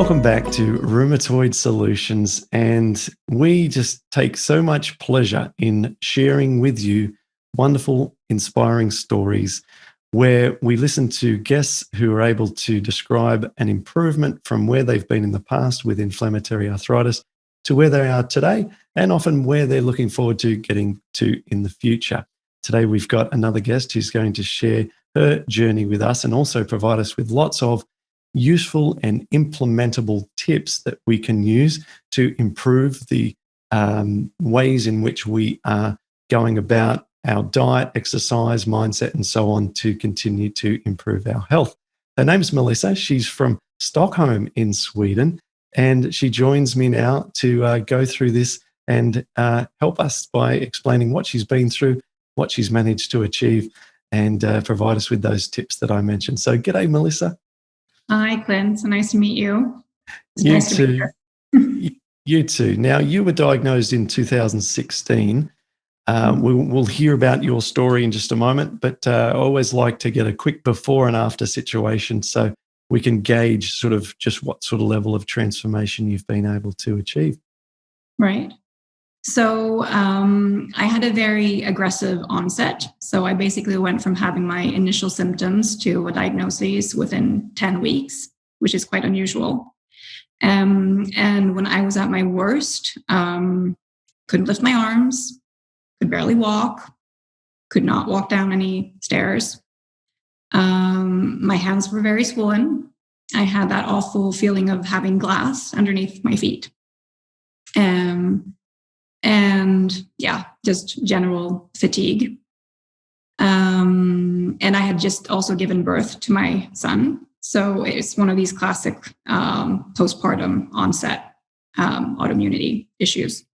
Welcome back to Rheumatoid Solutions, and we just take so much pleasure in sharing with you wonderful, inspiring stories where we listen to guests who are able to describe an improvement from where they've been in the past with inflammatory arthritis to where they are today, and often where they're looking forward to getting to in the future. Today, we've got another guest who's going to share her journey with us and also provide us with lots of useful and implementable tips that we can use to improve the ways in which we are going about our diet, exercise, mindset, and so on to continue to improve our health. Her name's Melissa. She's from Stockholm in Sweden, and she joins me now to go through this and help us by explaining what she's been through, what she's managed to achieve, and provide us with those tips that I mentioned. So g'day, Melissa. Hi, Clint. So nice to meet you. It's You nice too. to be here. You too. Now, you were diagnosed in 2016. We'll hear about your story in just a moment, but I always like to get a quick before and after situation so we can gauge sort of just what sort of level of transformation you've been able to achieve. Right. So I had a very aggressive onset. So I basically went from having my initial symptoms to a diagnosis within 10 weeks, which is quite unusual. And when I was at my worst, couldn't lift my arms, could barely walk, could not walk down any stairs. My hands were very swollen. I had that awful feeling of having glass underneath my feet. And yeah, just general fatigue. And I had just also given birth to my son. So it's one of these classic postpartum onset autoimmunity issues.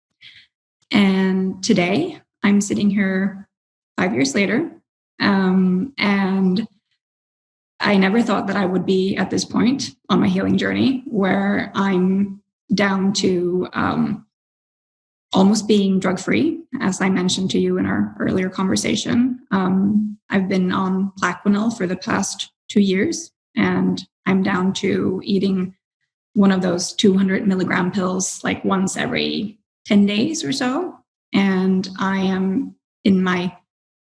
And today I'm sitting here 5 years later, and I never thought that I would be at this point on my healing journey where I'm down to almost being drug-free, as I mentioned to you in our earlier conversation. I've been on Plaquenil for the past 2 years, and I'm down to eating one of those 200 milligram pills like once every 10 days or so. And I am in my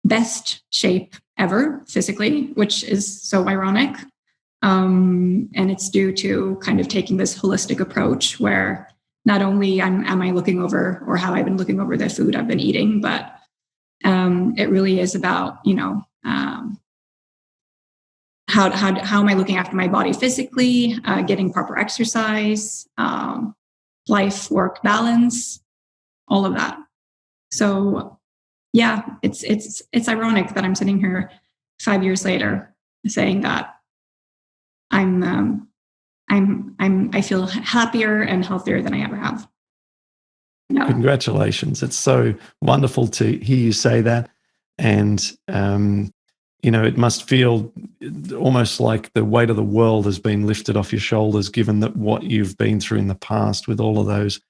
best shape ever physically, which is so ironic. And it's due to kind of taking this holistic approach where not only am I looking over, or have I been looking over the food I've been eating, but it really is about, how am I looking after my body physically, getting proper exercise, life work balance, all of that. So yeah, it's ironic that I'm sitting here 5 years later saying that I feel happier and healthier than I ever have. No. Congratulations. It's so wonderful to hear you say that. And, it must feel almost like the weight of the world has been lifted off your shoulders, given that what you've been through in the past with all of those,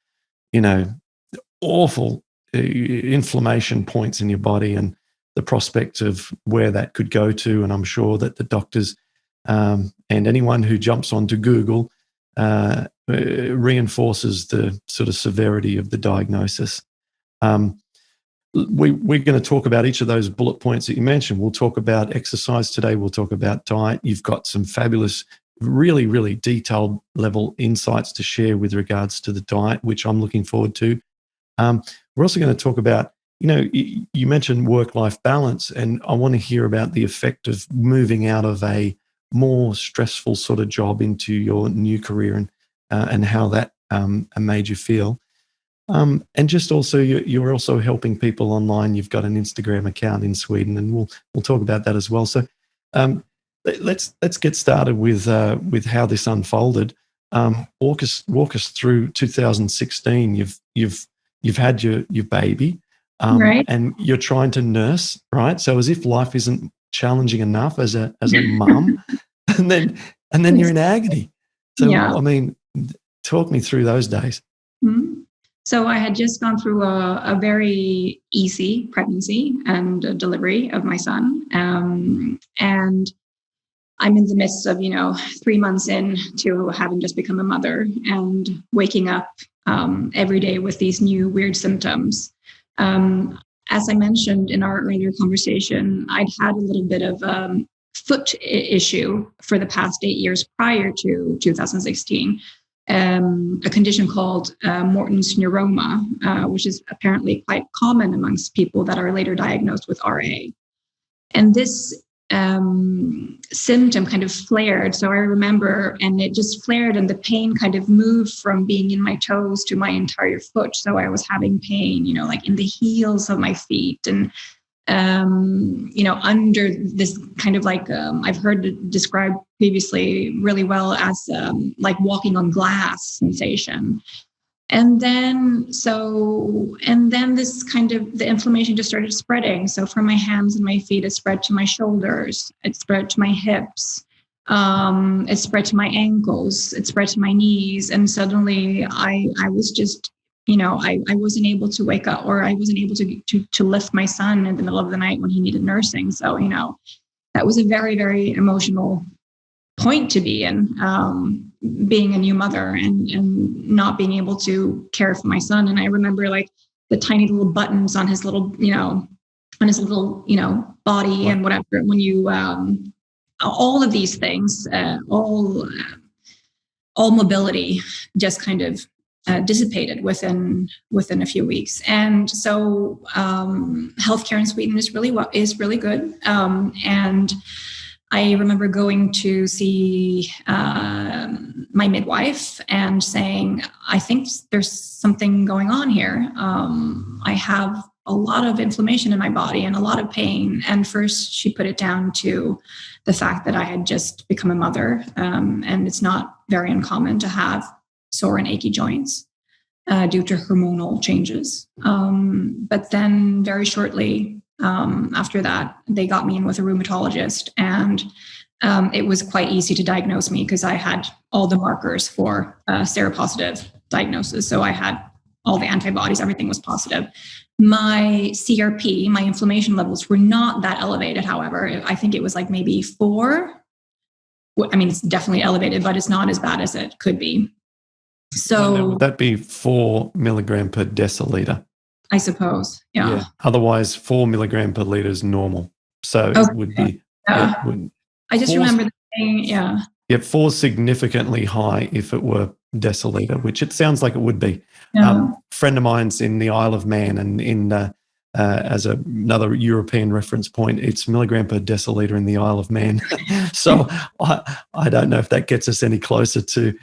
awful inflammation points in your body and the prospect of where that could go to. And I'm sure that the doctors and anyone who jumps onto Google reinforces the sort of severity of the diagnosis. We're going to talk about each of those bullet points that you mentioned. We'll talk about exercise today. We'll talk about diet. You've got some fabulous, really, really detailed level insights to share with regards to the diet, which I'm looking forward to. We're also going to talk about, you mentioned work-life balance, and I want to hear about the effect of moving out of a more stressful sort of job into your new career and how that made you feel. And just also, you're also helping people online. You've got an Instagram account in Sweden, and we'll talk about that as well. So let's get started with how this unfolded. Walk us through 2016. You've had your baby, Right. and you're trying to nurse, right? So as if life isn't challenging enough as a mum, and then you're in agony. So Yeah. I mean, talk me through those days. Mm-hmm. So I had just gone through a very easy pregnancy and delivery of my son. And I'm in the midst of, 3 months in to having just become a mother and waking up every day with these new weird symptoms. As I mentioned in our earlier conversation, I'd had a little bit of foot issue for the past 8 years prior to 2016. A condition called Morton's neuroma, which is apparently quite common amongst people that are later diagnosed with RA. And this symptom kind of flared. So I remember, and it just flared, and the pain kind of moved from being in my toes to my entire foot. So I was having pain, like in the heels of my feet, and under this kind of like I've heard it described previously really well as like walking on glass sensation. And then this kind of the inflammation just started spreading. So from my hands and my feet, it spread to my shoulders, it spread to my hips, it spread to my ankles, it spread to my knees. And suddenly I was just, I wasn't able to wake up, or I wasn't able to lift my son in the middle of the night when he needed nursing. So, that was a very, very emotional point to be in, being a new mother and not being able to care for my son. And I remember like the tiny little buttons on his little, body and whatever, when you, all of these things, all mobility just kind of dissipated within a few weeks. And so healthcare in Sweden is really good. And I remember going to see my midwife and saying, I think there's something going on here. I have a lot of inflammation in my body and a lot of pain. And first she put it down to the fact that I had just become a mother. And it's not very uncommon to have sore and achy joints due to hormonal changes. But then very shortly after that, they got me in with a rheumatologist, and it was quite easy to diagnose me because I had all the markers for seropositive diagnosis. So I had all the antibodies, everything was positive. My CRP, my inflammation levels were not that elevated. However, I think it was like maybe 4. I mean, it's definitely elevated, but it's not as bad as it could be. So would that be 4 milligram per deciliter? I suppose, yeah. Otherwise, 4 milligram per liter is normal. So it would be. Yeah. I just remember saying, yeah. Yeah, 4 significantly high if it were deciliter, which it sounds like it would be. Yeah. Friend of mine's in the Isle of Man, and in as another European reference point, it's milligram per deciliter in the Isle of Man. So I don't know if that gets us any closer to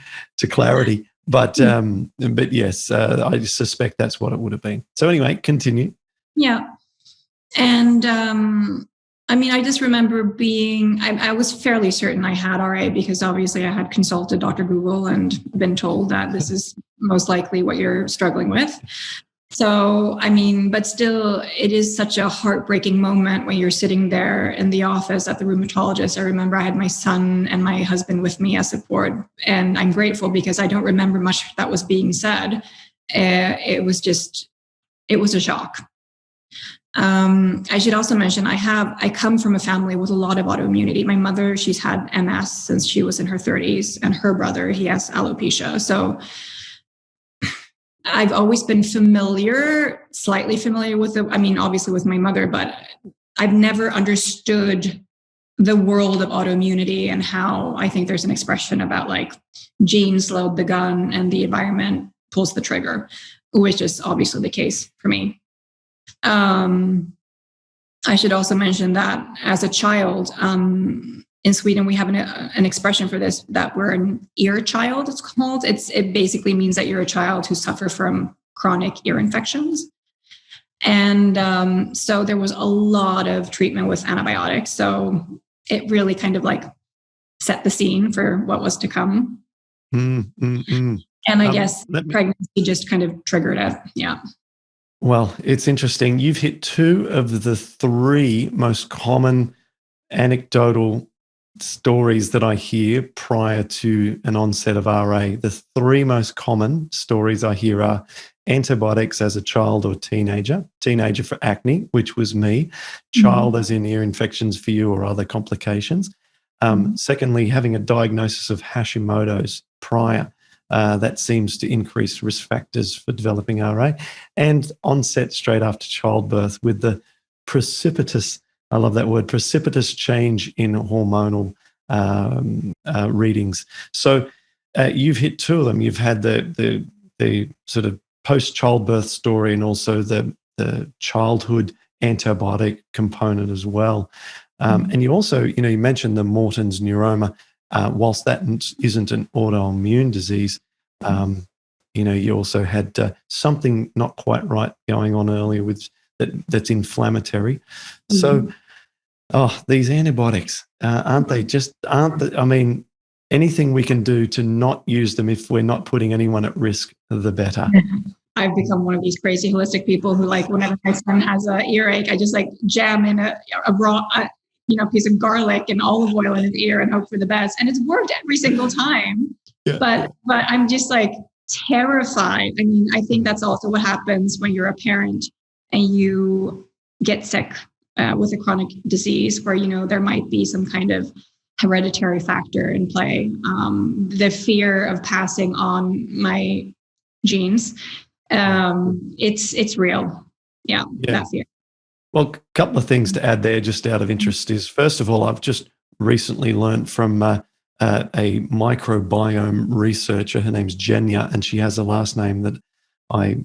clarity. But yes, I suspect that's what it would have been. So anyway, continue. Yeah. And I just remember I was fairly certain I had RA because obviously I had consulted Dr. Google and been told that this is most likely what you're struggling with. So, but still, it is such a heartbreaking moment when you're sitting there in the office at the rheumatologist. I remember I had my son and my husband with me as support, and I'm grateful because I don't remember much that was being said. It was a shock. I should also mention, I come from a family with a lot of autoimmunity. My mother, she's had MS since she was in her 30s, and her brother, he has alopecia. So I've always been slightly familiar with obviously with my mother, but I've never understood the world of autoimmunity and how I think there's an expression about like genes load the gun and the environment pulls the trigger, which is obviously the case for me. I should also mention that as a child, in Sweden, we have an expression for this, that we're an ear child, it's called. It basically means that you're a child who suffers from chronic ear infections. And so there was a lot of treatment with antibiotics. So it really kind of like set the scene for what was to come. And I guess pregnancy just kind of triggered it. Yeah. Well, it's interesting. You've hit 2 of the 3 most common anecdotal stories that I hear prior to an onset of RA. The 3 most common stories I hear are antibiotics as a child or teenager for acne, which was me, child as in ear infections for you or other complications, Secondly, having a diagnosis of Hashimoto's prior. That seems to increase risk factors for developing RA, and onset straight after childbirth with the precipitous, I love that word, precipitous change in hormonal readings. So you've hit two of them. You've had the sort of post-childbirth story and also the childhood antibiotic component as well. And you also, you mentioned the Morton's neuroma. Whilst that isn't an autoimmune disease, you also had something not quite right going on earlier with that's inflammatory. So, these antibiotics, aren't they I mean, anything we can do to not use them if we're not putting anyone at risk, the better. I've become one of these crazy holistic people who, like, whenever my son has a earache, I just like jam in a raw, piece of garlic and olive oil in his ear and hope for the best. And it's worked every single time. Yeah. But I'm just like terrified. I mean, I think that's also what happens when you're a parent and you get sick with a chronic disease where, there might be some kind of hereditary factor in play. The fear of passing on my genes, it's real. Yeah, that fear. Well, a couple of things to add there, just out of interest, is first of all, I've just recently learned from a microbiome researcher. Her name's Jenya, and she has a last name that I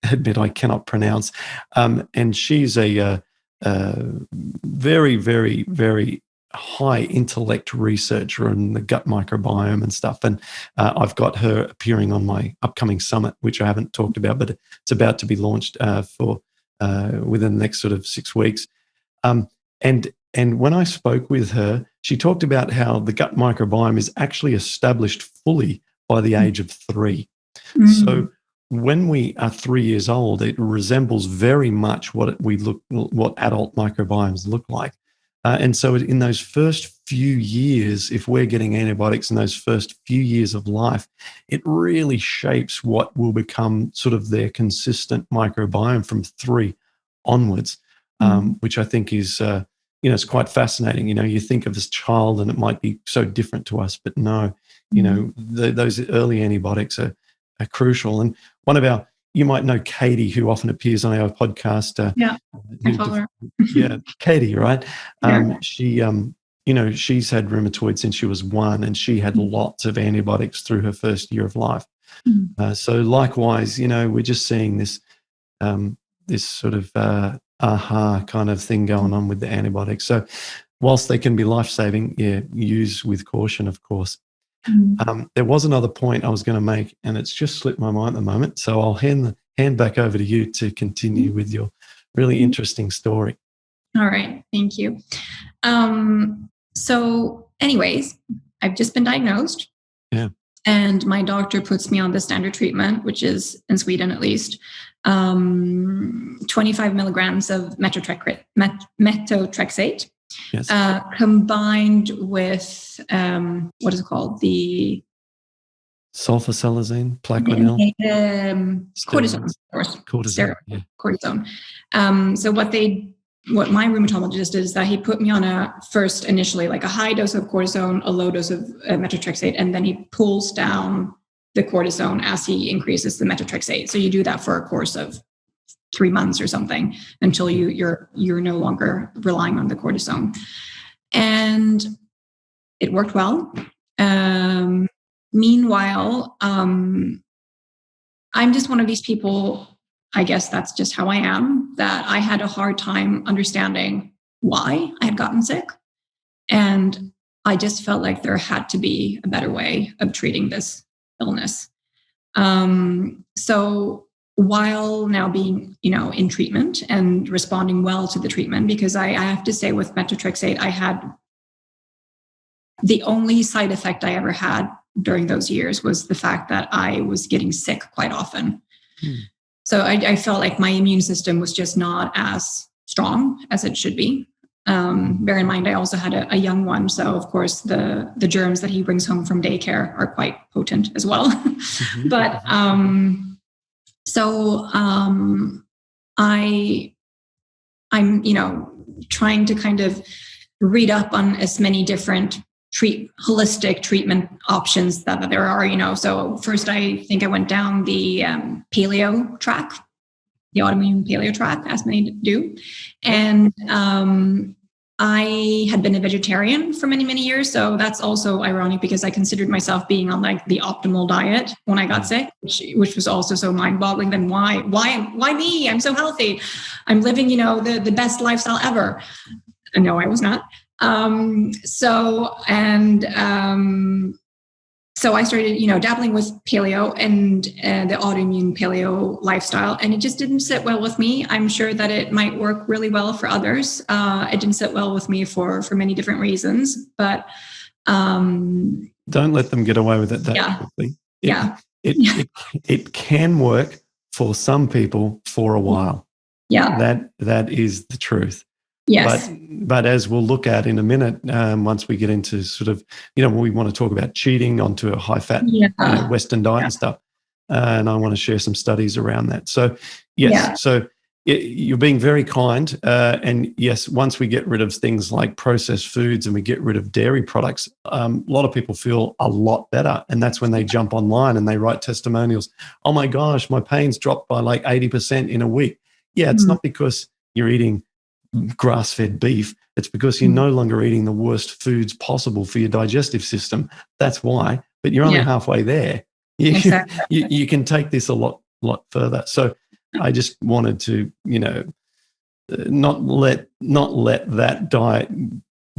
admit I cannot pronounce. And she's a very, very, very high intellect researcher in the gut microbiome and stuff. And I've got her appearing on my upcoming summit, which I haven't talked about, but it's about to be launched within the next sort of 6 weeks. And when I spoke with her, she talked about how the gut microbiome is actually established fully by the age of 3. So when we are 3 years old, it resembles very much what adult microbiomes look like. And so in those first few years, if we're getting antibiotics in those first few years of life, it really shapes what will become sort of their consistent microbiome from 3 onwards, which I think is, it's quite fascinating. You think of this child and it might be so different to us, but no, those early antibiotics are crucial. And one of you might know Katie, who often appears on our podcast. I follow her. Yeah, Katie, right? Yeah. She's had rheumatoid since she was 1, and she had lots of antibiotics through her first year of life. So likewise, we're just seeing this sort of aha kind of thing going on with the antibiotics. So whilst they can be life-saving, use with caution, of course. There was another point I was going to make, and it's just slipped my mind at the moment. So I'll hand back over to you to continue with your really interesting story. All right. Thank you. So anyways, I've just been diagnosed. Yeah. And my doctor puts me on the standard treatment, which is, in Sweden at least, 25 milligrams of methotrexate. Yes. Combined with, what is it called? The sulfasalazine, Plaquenil, cortisone, of course. Cortisone. Yeah. Cortisone. So what my rheumatologist did is that he put me on initially like a high dose of cortisone, a low dose of methotrexate, and then he pulls down the cortisone as he increases the methotrexate. So you do that for a course of 3 months or something until you're no longer relying on the cortisone. And it worked well. Meanwhile, I'm just one of these people, I guess that's just how I am, that I had a hard time understanding why I had gotten sick. And I just felt like there had to be a better way of treating this illness. So while now being, in treatment and responding well to the treatment, because I have to say with methotrexate, I had the only side effect I ever had during those years was the fact that I was getting sick quite often. So I felt like my immune system was just not as strong as it should be. Bear in mind, I also had a young one. So of course the germs that he brings home from daycare are quite potent as well. But, I'm, trying to kind of read up on as many different holistic treatment options that there are. So first, I think I went down the paleo track, the autoimmune paleo track, as many do. And I had been a vegetarian for many, many years. So that's also ironic because I considered myself being on like the optimal diet when I got sick, which was also so mind-boggling. Then why me? I'm so healthy. I'm living, the best lifestyle ever. No, I was not. So I started, dabbling with paleo and the autoimmune paleo lifestyle, and it just didn't sit well with me. I'm sure that it might work really well for others. It didn't sit well with me for many different reasons, but don't let them get away with it that quickly. It can work for some people for a while. Yeah, that is the truth. Yes. But as we'll look at in a minute, once we get into sort of, we want to talk about cheating onto a high-fat Western diet and stuff. And I want to share some studies around that. So, yes, so you're being very kind. And yes, once we get rid of things like processed foods and we get rid of dairy products, a lot of people feel a lot better. And that's when they jump online and they write testimonials. Oh, my gosh, my pain's dropped by like 80% in a week. Yeah, it's not because you're eating grass-fed beef. It's because you're no longer eating the worst foods possible for your digestive system. That's why. But you're only halfway there. You can take this a lot further. So I just wanted to, not let that diet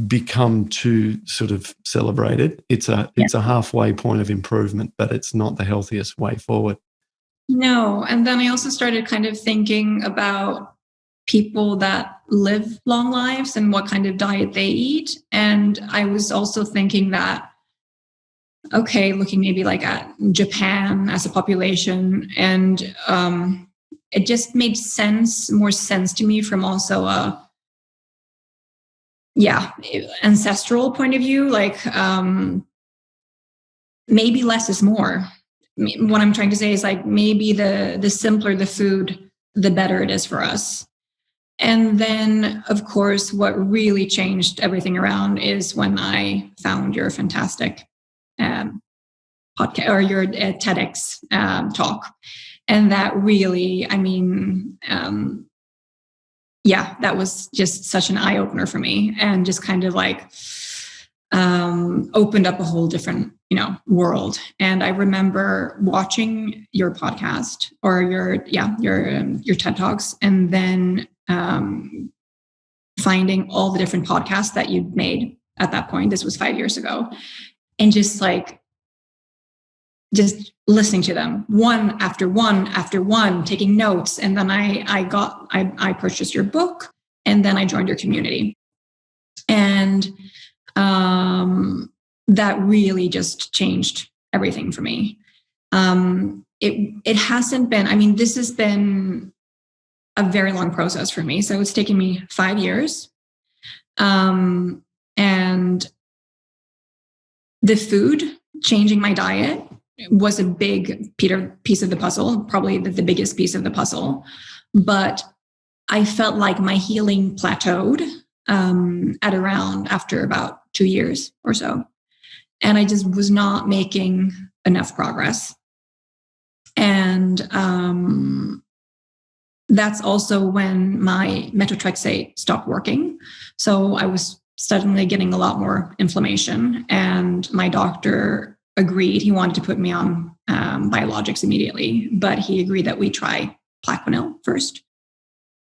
become too sort of celebrated. It's a halfway point of improvement, but it's not the healthiest way forward. No. And then I also started kind of thinking about people that live long lives and what kind of diet they eat. And I was also thinking that, okay, looking maybe like at Japan as a population, and it just made more sense to me from also a ancestral point of view. Like maybe less is more. What I'm trying to say is like maybe the simpler the food, the better it is for us. And then, of course, what really changed everything around is when I found your fantastic podcast or your TEDx talk. And that really, that was just such an eye-opener for me, and just kind of like opened up a whole different, world. And I remember watching your podcast or your TED Talks, and then finding all the different podcasts that you'd made at that point. This was 5 years ago. And just listening to them one after one after one, taking notes. And then I purchased your book, and then I joined your community. And that really just changed everything for me. It hasn't been, this has been a very long process for me. So it's taken me 5 years. And the food, changing my diet, was a big piece of the puzzle, probably the biggest piece of the puzzle. But I felt like my healing plateaued after about 2 years or so. And I just was not making enough progress. And that's also when my methotrexate stopped working. So I was suddenly getting a lot more inflammation, and my doctor agreed. He wanted to put me on biologics immediately, but he agreed that we try Plaquenil first.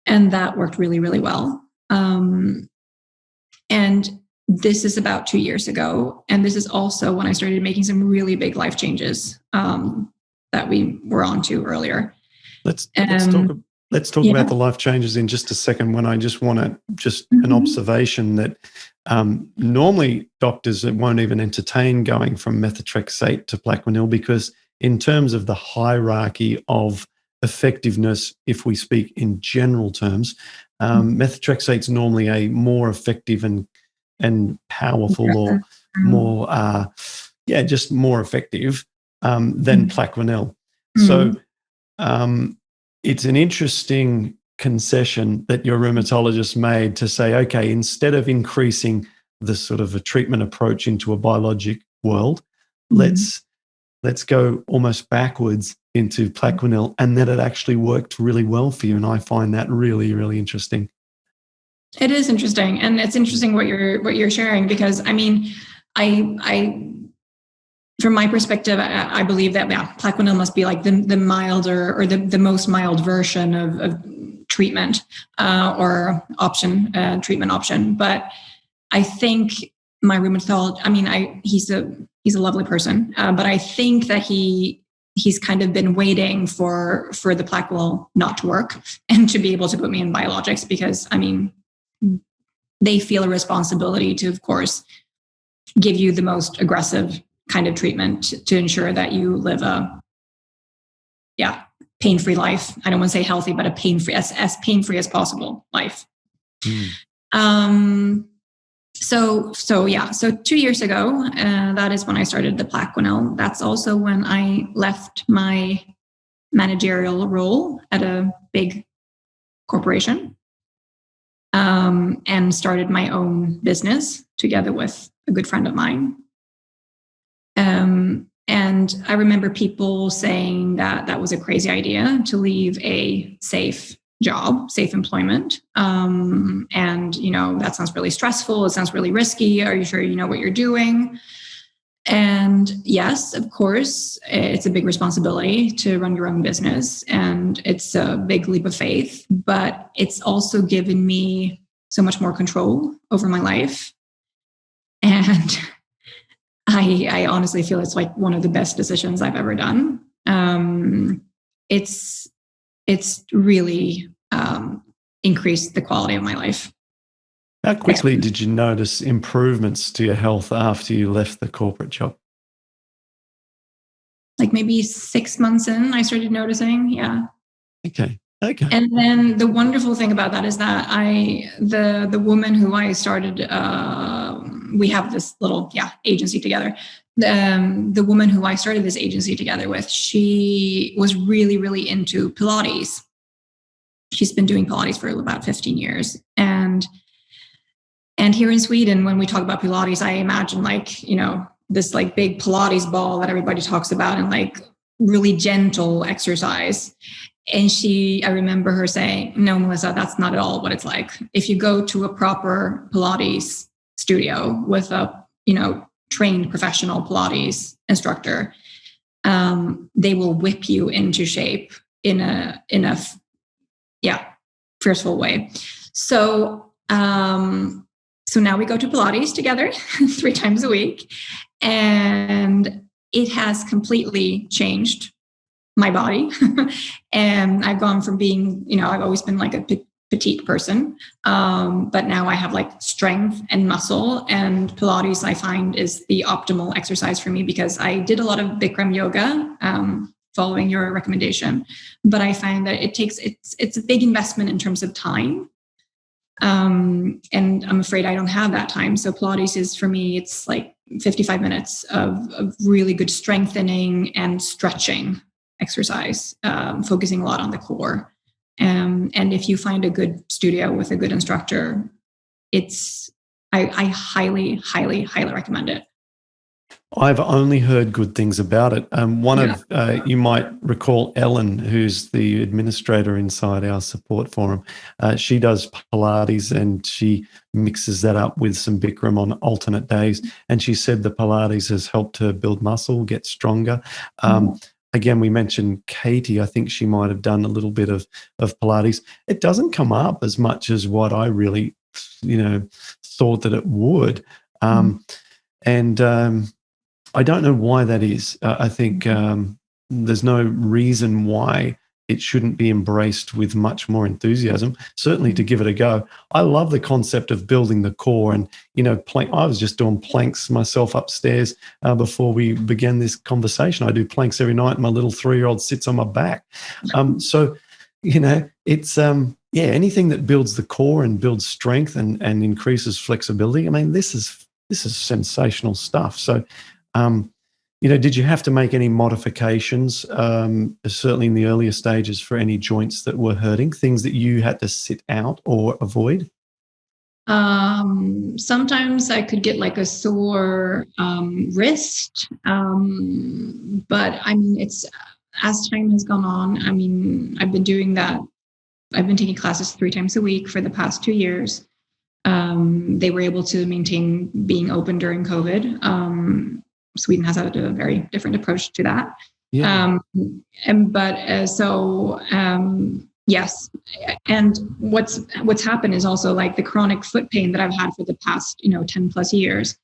And that worked really, really well. And this is about 2 years ago. And this is also when I started making some really big life changes that we were on to earlier. Let's talk about the life changes in just a second. When I just want an observation that normally doctors won't even entertain going from methotrexate to Plaquenil, because in terms of the hierarchy of effectiveness, if we speak in general terms, methotrexate is normally a more effective and powerful or more, just more effective than Plaquenil. So it's an interesting concession that your rheumatologist made to say, okay, instead of increasing the sort of a treatment approach into a biologic world, let's go almost backwards into Plaquenil, and that it actually worked really well for you. And I find that really, really interesting. It is interesting, and it's interesting what you're sharing, because I mean, I from my perspective, I believe that Plaquenil must be like the milder or the most mild version of treatment or option, treatment option. But I think my rheumatologist, I mean, he's a lovely person, but I think that he's kind of been waiting for the Plaquenil not to work and to be able to put me in biologics, because I mean, they feel a responsibility to, of course, give you the most aggressive kind of treatment to ensure that you live a pain-free life. I don't want to say healthy, but a pain-free, as pain-free as possible life. So 2 years ago, that is when I started the Plaquenil. That's also when I left my managerial role at a big corporation, and started my own business together with a good friend of mine. And I remember people saying that was a crazy idea to leave a safe job, safe employment. And, you know, that sounds really stressful. It sounds really risky. Are you sure you know what you're doing? And yes, of course, it's a big responsibility to run your own business, and it's a big leap of faith, but it's also given me so much more control over my life. And I honestly feel it's like one of the best decisions I've ever done. It's really increased the quality of my life. How quickly did you notice improvements to your health after you left the corporate job? Like maybe 6 months in, I started noticing. Yeah. Okay. And then the wonderful thing about that is that the woman who I started, we have this little agency together. The woman who I started this agency together with, she was really, really into Pilates. She's been doing Pilates for about 15 years. And here in Sweden, when we talk about Pilates, I imagine like, you know, this like big Pilates ball that everybody talks about and like really gentle exercise. And I remember her saying, no, Melissa, that's not at all what it's like. If you go to a proper Pilates studio with a, you know, trained professional Pilates instructor, they will whip you into shape in a forceful way. So now we go to Pilates together 3 times a week, and it has completely changed my body. And I've gone from being, you know, I've always been like a petite person, but now I have like strength and muscle, and Pilates I find is the optimal exercise for me, because I did a lot of Bikram yoga, following your recommendation, but I find that it's a big investment in terms of time. And I'm afraid I don't have that time. So Pilates is, for me, it's like 55 minutes of really good strengthening and stretching exercise, focusing a lot on the core. And if you find a good studio with a good instructor, I highly, highly, highly recommend it. I've only heard good things about it. You might recall Ellen, who's the administrator inside our support forum. She does Pilates, and she mixes that up with some Bikram on alternate days. And she said the Pilates has helped her build muscle, get stronger. Again, we mentioned Katie. I think she might have done a little bit of Pilates. It doesn't come up as much as what I really, thought that it would. I don't know why that is. I think there's no reason why it shouldn't be embraced with much more enthusiasm, certainly to give it a go. I love the concept of building the core. And, I was just doing planks myself upstairs before we began this conversation. I do planks every night. My little 3-year-old sits on my back. It's, anything that builds the core and builds strength and increases flexibility. I mean, this is sensational stuff. So, did you have to make any modifications, certainly in the earlier stages, for any joints that were hurting, things that you had to sit out or avoid? Sometimes I could get like a sore wrist, but I mean, it's as time has gone on. I mean, I've been doing that. I've been taking classes 3 times a week for the past 2 years. They were able to maintain being open during COVID. Sweden has had a very different approach to that. Yeah. Yes. And what's happened is also like the chronic foot pain that I've had for the past, 10 plus years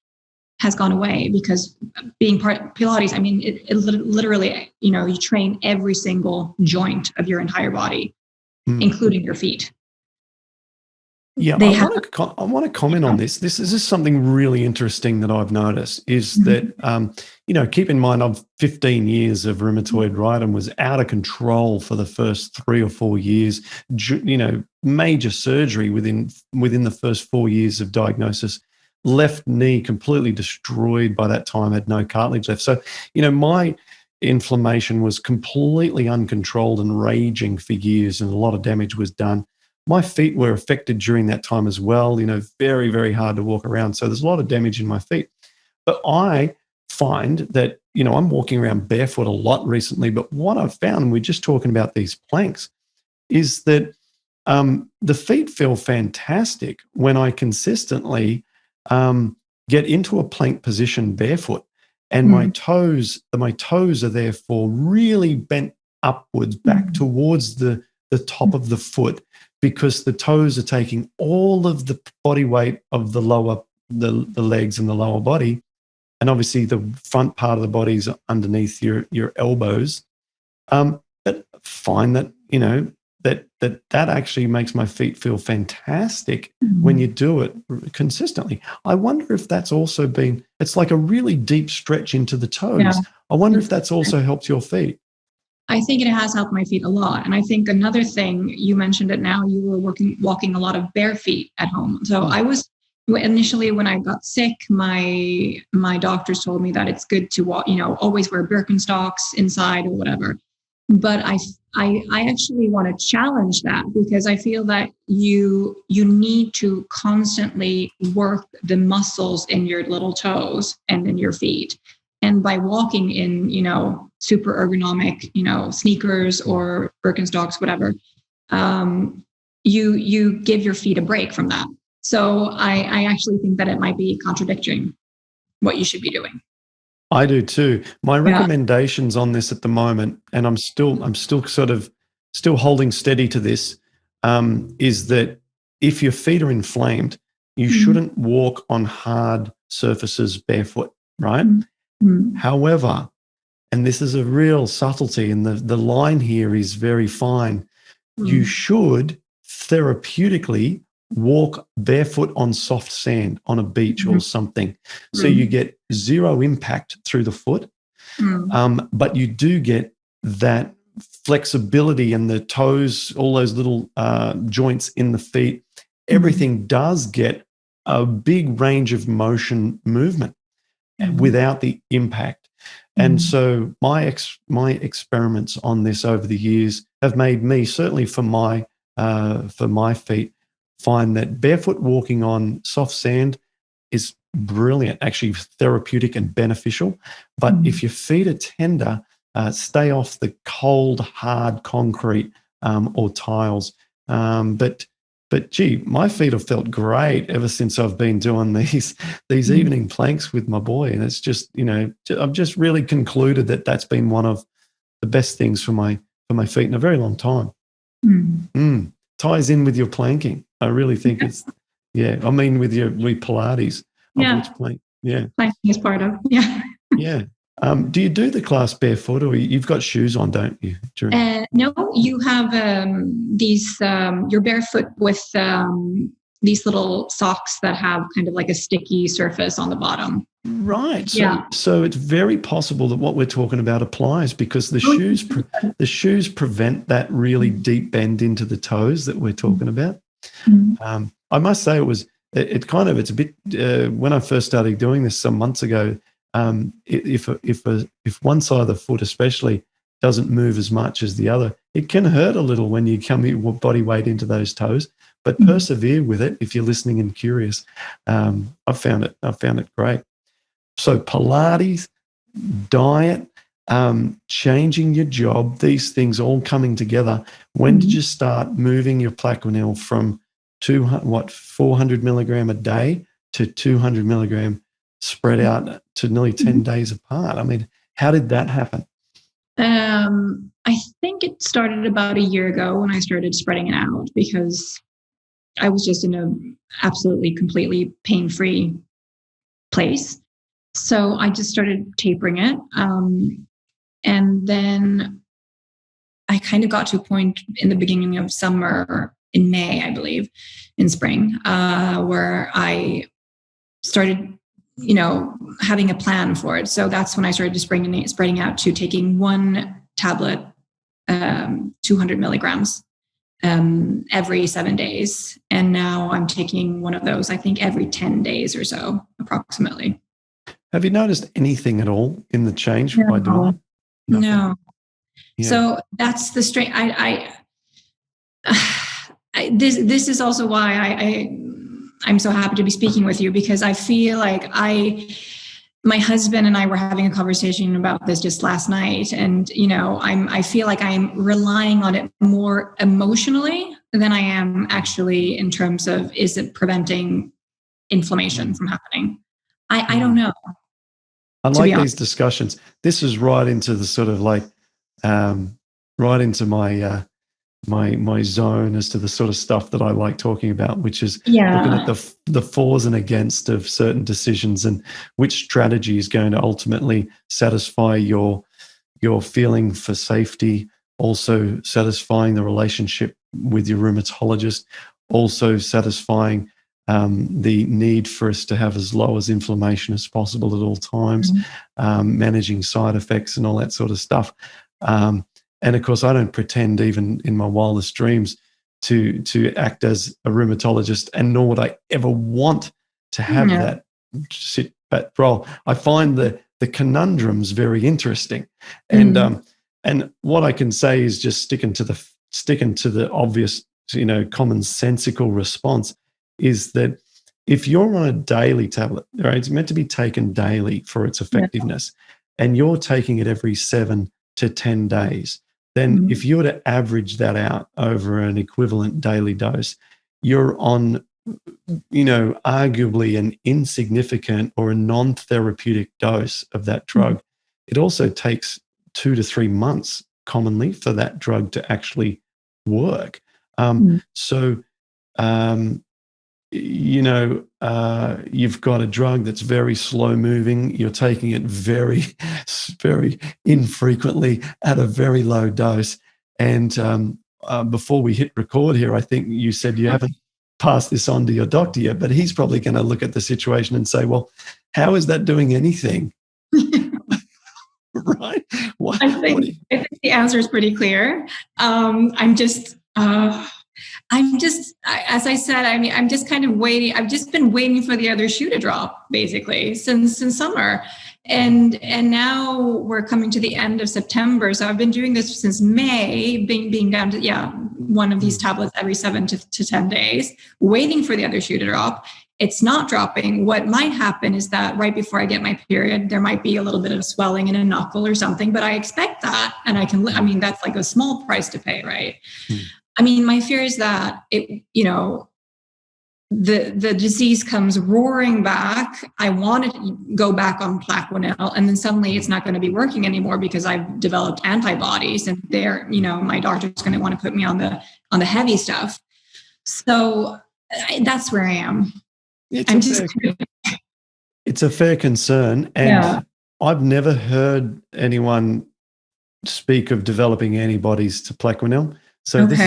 has gone away, because being part Pilates, I mean, it literally, you train every single joint of your entire body, including your feet. Yeah, I want to comment on this. This is just something really interesting that I've noticed is that, keep in mind, I've 15 years of rheumatoid arthritis and was out of control for the first 3 or 4 years, major surgery within the first 4 years of diagnosis, left knee completely destroyed by that time, had no cartilage left. So, my inflammation was completely uncontrolled and raging for years, and a lot of damage was done. My feet were affected during that time as well, very, very hard to walk around. So there's a lot of damage in my feet. But I find that, I'm walking around barefoot a lot recently. But what I've found, and we're just talking about these planks, is that the feet feel fantastic when I consistently get into a plank position barefoot. And my toes are therefore really bent upwards back towards the top of the foot, because the toes are taking all of the body weight of the legs and the lower body. And obviously the front part of the body is underneath your elbows. But find that, that actually makes my feet feel fantastic when you do it consistently. I wonder if that's also it's like a really deep stretch into the toes. Yeah. I wonder if that's also helped your feet. I think it has helped my feet a lot. And I think another thing, you mentioned it now, you were walking a lot of bare feet at home. So I was initially, when I got sick, my doctors told me that it's good to walk, always wear Birkenstocks inside or whatever. But I actually want to challenge that, because I feel that you need to constantly work the muscles in your little toes and in your feet. And by walking in, super ergonomic, sneakers or Birkenstocks, whatever, you give your feet a break from that. So I actually think that it might be contradicting what you should be doing. I do too. My recommendations on this at the moment, and I'm still holding steady to this, is that if your feet are inflamed, you shouldn't walk on hard surfaces barefoot, right? However, and this is a real subtlety, and the line here is very fine, you should therapeutically walk barefoot on soft sand on a beach or something. So you get zero impact through the foot, but you do get that flexibility in the toes, all those little joints in the feet. Everything does get a big range of motion movement without the impact. And so my experiments on this over the years have made me, certainly for my feet, find that barefoot walking on soft sand is brilliant, actually therapeutic and beneficial. But if your feet are tender, stay off the cold, hard concrete or tiles. But gee, my feet have felt great ever since I've been doing these evening planks with my boy. And it's just, I've just really concluded that that's been one of the best things for my feet in a very long time. Ties in with your planking. I really think it's, I mean, with Pilates. Planking is part of, Yeah. Do you do the class barefoot, or you've got shoes on, don't you? No, you have these, you're barefoot with these little socks that have kind of like a sticky surface on the bottom. Right. So it's very possible that what we're talking about applies, because the shoes prevent that really deep bend into the toes that we're talking about. I must say it's a bit, when I first started doing this some months ago, If one side of the foot especially doesn't move as much as the other, it can hurt a little when you come your body weight into those toes. But persevere with it if you're listening and curious. I've found it great. So Pilates, diet, changing your job, these things all coming together. When did you start moving your Plaquenil from 400 milligram a day to 200 milligram spread out to nearly 10 days apart? I mean, how did that happen? I think it started about a year ago when I started spreading it out, because I was just in a absolutely completely pain-free place. So I just started tapering it. And then I kind of got to a point in the beginning of summer, in May, I believe, in spring, where I started, having a plan for it. So that's when I started spreading out to taking one tablet, 200 milligrams, every 7 days. And now I'm taking one of those, I think, every 10 days or so, approximately. Have you noticed anything at all in the change by doing it? No. Yeah. So that's the straight. This is also why I'm so happy to be speaking with you, because I feel like my husband and I were having a conversation about this just last night, and I feel like I'm relying on it more emotionally than I am actually in terms of, is it preventing inflammation from happening? I don't know. I like these discussions. This is right into the sort of like, right into my my zone as to the sort of stuff that I like talking about, which is looking at the fors and against of certain decisions and which strategy is going to ultimately satisfy your feeling for safety, also satisfying the relationship with your rheumatologist, also satisfying the need for us to have as low as inflammation as possible at all times, managing side effects and all that sort of stuff. And of course, I don't pretend even in my wildest dreams to act as a rheumatologist, and nor would I ever want to have that role. I find the conundrums very interesting, and what I can say is just sticking to the obvious, commonsensical response is that if you're on a daily tablet, right, it's meant to be taken daily for its effectiveness, and you're taking it every 7 to 10 days, then if you were to average that out over an equivalent daily dose, you're on, arguably an insignificant or a non-therapeutic dose of that drug. It also takes 2 to 3 months commonly for that drug to actually work. You've got a drug that's very slow moving. You're taking it very, very infrequently at a very low dose. And before we hit record here, I think you said you haven't passed this on to your doctor yet, but he's probably going to look at the situation and say, well, how is that doing anything? Right? I think the answer is pretty clear. As I said, I'm just kind of waiting. I've just been waiting for the other shoe to drop, basically, since summer. And now we're coming to the end of September. So I've been doing this since May, being down to, one of these tablets every 7 to 10 days, waiting for the other shoe to drop. It's not dropping. What might happen is that right before I get my period, there might be a little bit of swelling in a knuckle or something, but I expect that. And that's like a small price to pay, right? My fear is that the disease comes roaring back. I want to go back on Plaquenil, and then suddenly it's not going to be working anymore because I've developed antibodies, and my doctor's going to want to put me on the heavy stuff. So that's where I am. It's a fair concern, and I've never heard anyone speak of developing antibodies to Plaquenil. So this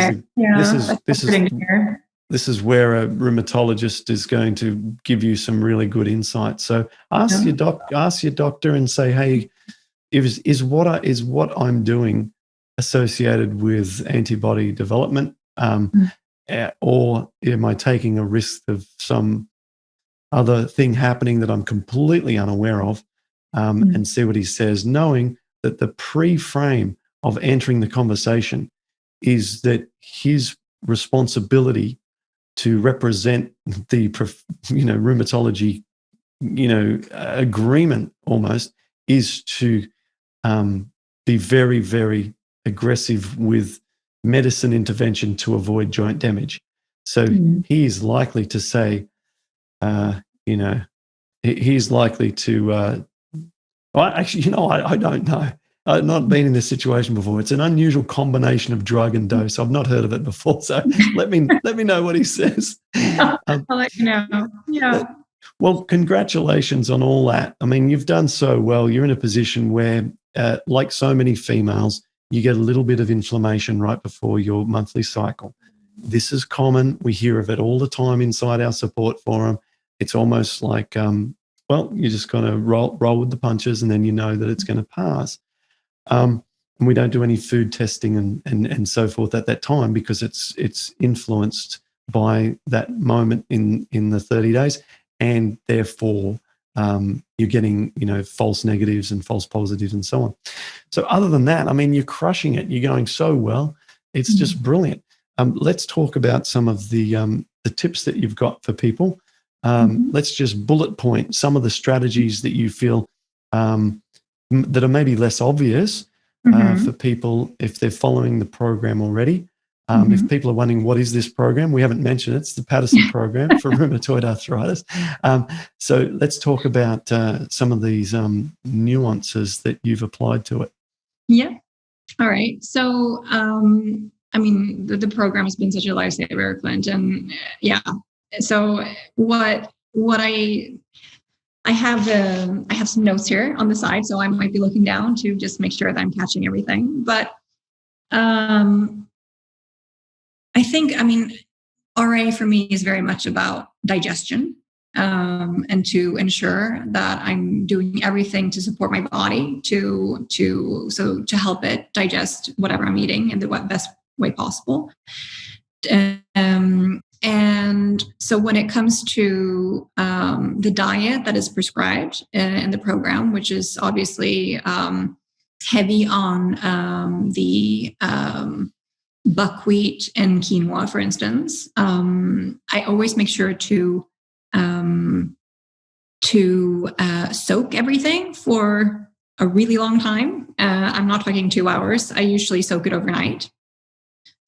is where a rheumatologist is going to give you some really good insight. So ask your doctor and say, hey, is what I'm doing associated with antibody development, or am I taking a risk of some other thing happening that I'm completely unaware of? and see what he says, knowing that the pre-frame of entering the conversation is that his responsibility to represent the rheumatology agreement almost is to be very, very aggressive with medicine intervention to avoid joint damage. So he is likely to say, he's likely to, I don't know. I've not been in this situation before. It's an unusual combination of drug and dose. I've not heard of it before. So let me know what he says. I'll let you know. Yeah. Well, congratulations on all that. I mean, you've done so well. You're in a position where, like so many females, you get a little bit of inflammation right before your monthly cycle. This is common. We hear of it all the time inside our support forum. It's almost like, you just got to roll with the punches, and then you know that it's going to pass. And we don't do any food testing and so forth at that time, because it's influenced by that moment in the 30 days. And therefore, you're getting, false negatives and false positives and so on. So other than that, I mean, you're crushing it. You're going so well. It's just brilliant. Let's talk about some of the tips that you've got for people. Let's just bullet point some of the strategies that you feel that are maybe less obvious for people if they're following the program already. If people are wondering, what is this program? We haven't mentioned it. It's the Patterson program for rheumatoid arthritis. So let's talk about some of these nuances that you've applied to it. Yeah. All right. So, the program has been such a lifesaver, Clint. And so what I have some notes here on the side, so I might be looking down to just make sure that I'm catching everything. But I think, RA for me is very much about digestion, and to ensure that I'm doing everything to support my body to help it digest whatever I'm eating in the best way possible. And so when it comes to the diet that is prescribed in the program, which is obviously heavy on the buckwheat and quinoa, for instance, I always make sure to soak everything for a really long time. I'm not talking 2 hours. I usually soak it overnight.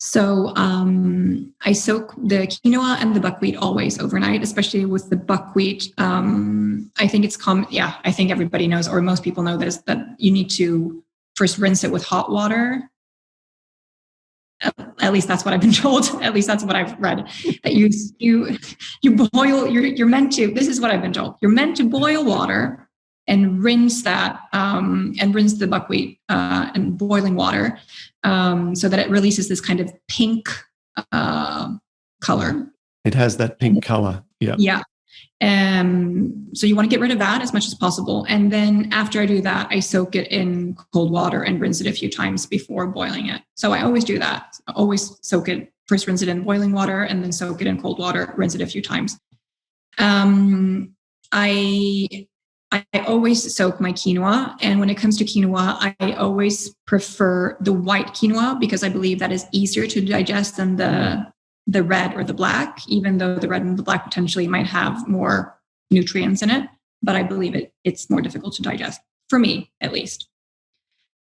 So I soak the quinoa and the buckwheat always overnight, especially with the buckwheat. I think it's common. Yeah, I think everybody knows, or most people know this, that you need to first rinse it with hot water. At least that's what I've been told. At least that's what I've read. That you boil. You're meant to. This is what I've been told. You're meant to boil water and rinse that, and rinse the buckwheat in boiling water, so that it releases this kind of pink color. It has that pink color. Yeah. Yeah. So you want to get rid of that as much as possible. And then after I do that, I soak it in cold water and rinse it a few times before boiling it. So I always do that. I always soak it, first rinse it in boiling water and then soak it in cold water, rinse it a few times. I always soak my quinoa. And when it comes to quinoa, I always prefer the white quinoa because I believe that is easier to digest than the red or the black, even though the red and the black potentially might have more nutrients in it. But I believe it's more difficult to digest, for me at least.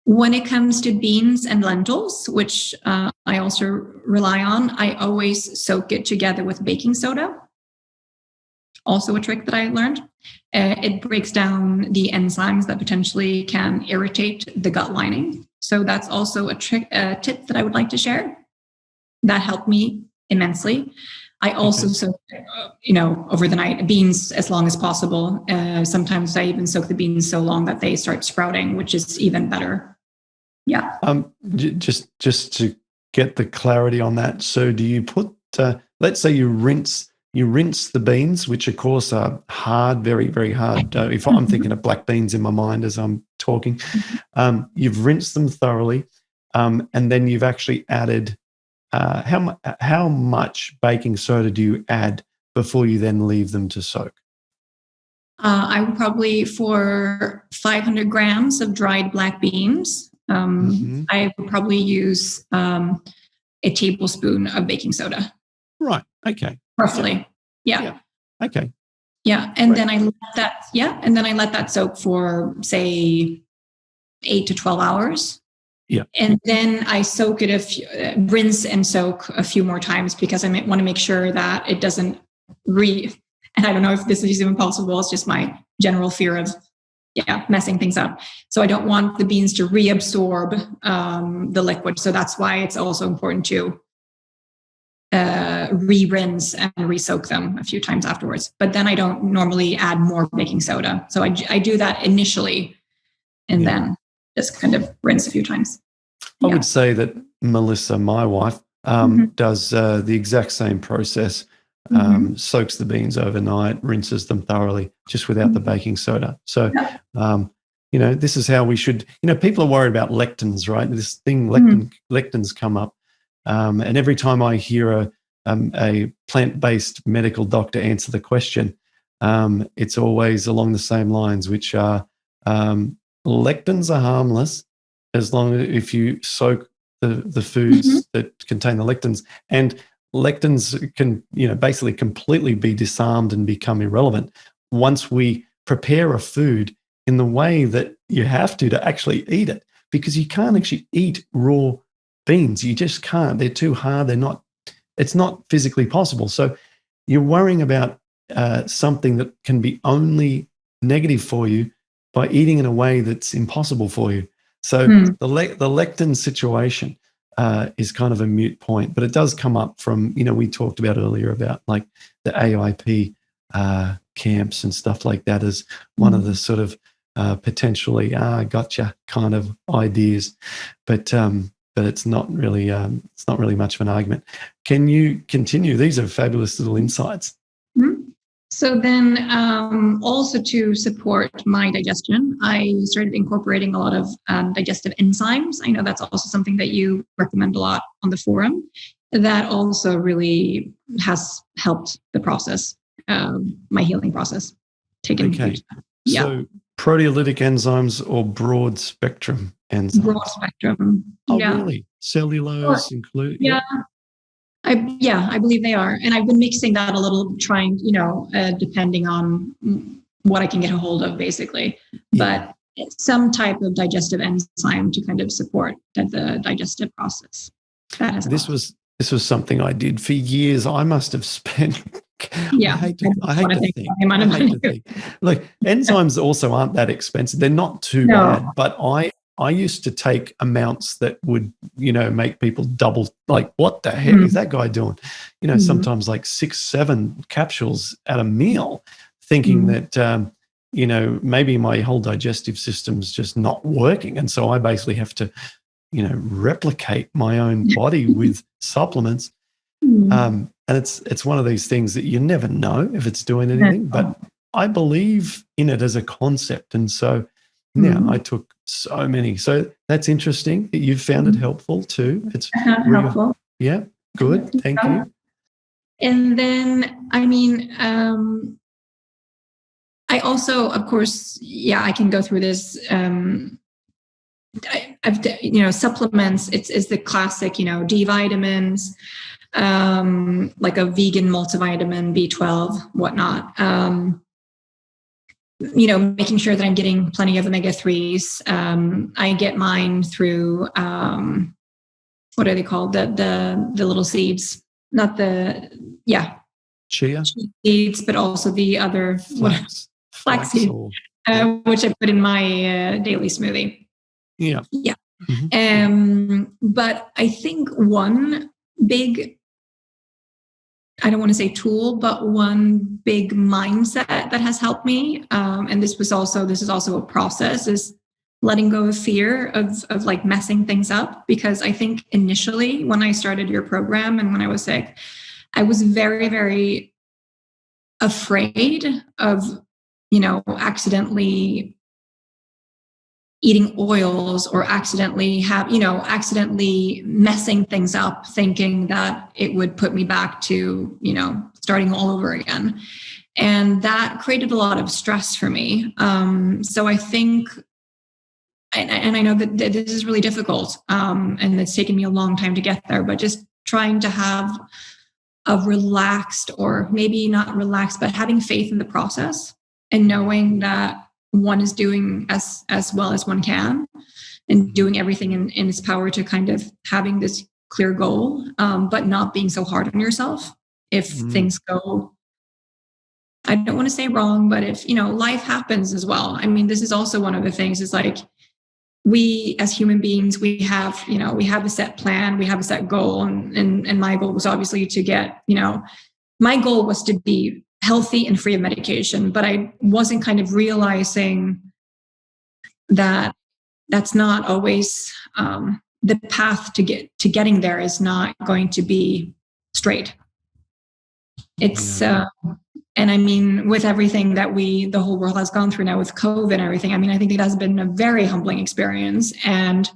When it comes to beans and lentils, which I also rely on, I always soak it together with baking soda. Also a trick that I learned. It breaks down the enzymes that potentially can irritate the gut lining. So that's also a tip that I would like to share. That helped me immensely. I also soak, over the night, beans as long as possible. Sometimes I even soak the beans so long that they start sprouting, which is even better. Yeah. Just to get the clarity on that. So do you put, let's say you rinse the beans, which of course are hard, very, very hard. If I'm thinking of black beans in my mind as I'm talking, you've rinsed them thoroughly, and then you've actually added, how much baking soda do you add before you then leave them to soak? I would probably, for 500 grams of dried black beans, I would probably use a tablespoon of baking soda. Right. Okay. Roughly. Yeah. Okay. Yeah. And then I let that soak for, say, 8 to 12 hours. Yeah. And then I soak it rinse and soak a few more times, because I want to make sure that it doesn't and I don't know if this is even possible. It's just my general fear of, messing things up. So I don't want the beans to reabsorb the liquid. So that's why it's also important to re-rinse and re-soak them a few times afterwards. But then I don't normally add more baking soda. So I do that initially and then just kind of rinse a few times. I would say that Melissa, my wife, does the exact same process. Soaks the beans overnight, rinses them thoroughly, just without the baking soda. So, this is how we should, people are worried about lectins, right? This thing, lectins come up. And every time I hear a plant-based medical doctor answer the question, it's always along the same lines, which are lectins are harmless as long as if you soak the foods that contain the lectins. And lectins can, basically completely be disarmed and become irrelevant once we prepare a food in the way that you have to actually eat it, because you can't actually eat raw beans. You just can't. They're too hard. It's not physically possible. So you're worrying about something that can be only negative for you by eating in a way that's impossible for you. So the lectin situation is kind of a moot point, but it does come up from, we talked about earlier about like the AIP camps and stuff like that as one of the sort of potentially gotcha kind of ideas, but it's not really much of an argument. Can you continue? These are fabulous little insights. So then also to support my digestion, I started incorporating a lot of digestive enzymes. I know that's also something that you recommend a lot on the forum. That also really has helped the process, my healing process. So proteolytic enzymes or broad spectrum enzymes? Broad spectrum. Oh, really? Cellulose include? Yeah. I believe they are. And I've been mixing that a little, trying, depending on what I can get a hold of, basically. But some type of digestive enzyme to kind of support the digestive process. That has this was something I did for years. I must have spent. I hate to think. Look, enzymes also aren't that expensive. They're not too bad, but I used to take amounts that would, make people double, like, what the heck is that guy doing? Sometimes like 6-7 capsules at a meal, thinking that, maybe my whole digestive system's just not working. And so I basically have to, replicate my own body with supplements. And it's one of these things that you never know if it's doing anything, but I believe in it as a concept. And so, I took so many. So that's interesting that you've found it helpful too. It's helpful. Yeah, good. Thank you. And then, I also, of course, I can go through this. I've supplements. It's the classic, D vitamins, like a vegan multivitamin, B12, whatnot. Making sure that I'm getting plenty of omega-3s. I get mine through, what are they called? The little seeds, not chia seeds, but also the other flax seeds, which I put in my daily smoothie. Yeah. But I think one big, I don't want to say tool, but one big mindset that has helped me, and this is also a process, is letting go of fear of like messing things up. Because I think initially when I started your program and when I was sick, I was very, very afraid of, accidentally eating oils or accidentally messing things up, thinking that it would put me back to, starting all over again. And that created a lot of stress for me. So I think, and I know that this is really difficult, and it's taken me a long time to get there, but just trying to have a relaxed, or maybe not relaxed, but having faith in the process and knowing that one is doing as well as one can and doing everything in its power to kind of having this clear goal, but not being so hard on yourself if things go, I don't want to say wrong, but if, life happens as well. I mean, this is also one of the things is like, we as human beings, we have a set plan, we have a set goal. And my goal was obviously to get, my goal was to be healthy and free of medication, but I wasn't kind of realizing that that's not always the path to getting there is not going to be straight. It's, and I mean, with everything that the whole world has gone through now with COVID and everything, I mean, I think it has been a very humbling experience. And